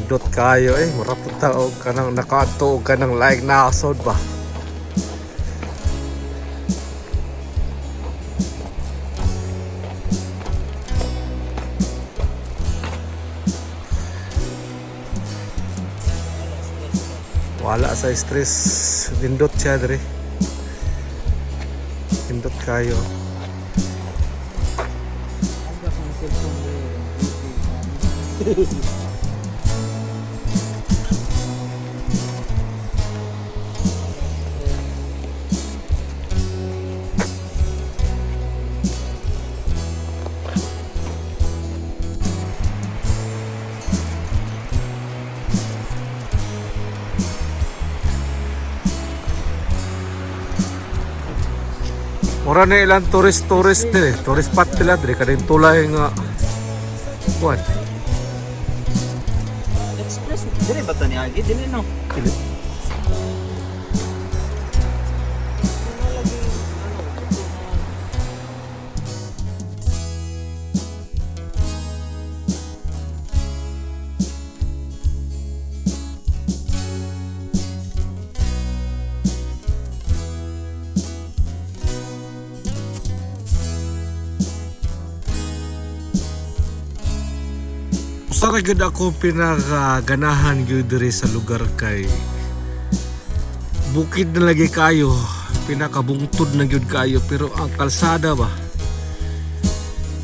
Nindot kayo murapot ta og kanang nakaadto og kanang laing nasod ba. Wala sa stress, nindot siya dre. Nindot kayo. Mura na ilang tourist din tourist spot nila dre kading tulay nga kuan. Express dire ba tani agi dili no. Usa ra gyud ako pinakaganahan gyud diri sa lugar kay bukid na lagi kayo, pinakabungtod na gyud kayo pero ang kalsada ba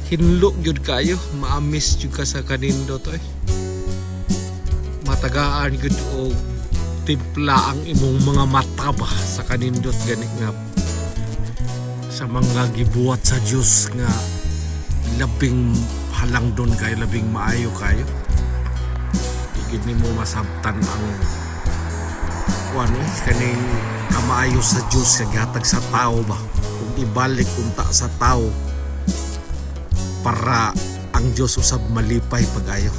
hinlo gyud kayo, maamis gyud ka sa kanindot matagaan gyud og timpla ang imong mga mata ba sa kanindot gani nga sa mga gibuhat sa Dios nga labing halang doon kayo, labing maayo kayo. Igid nimo masabtan ang kaning kamaayo sa Diyos sa gihatag sa tao ba kung ibalik unta sa tao para ang Diyos usab malipay pag-ayo.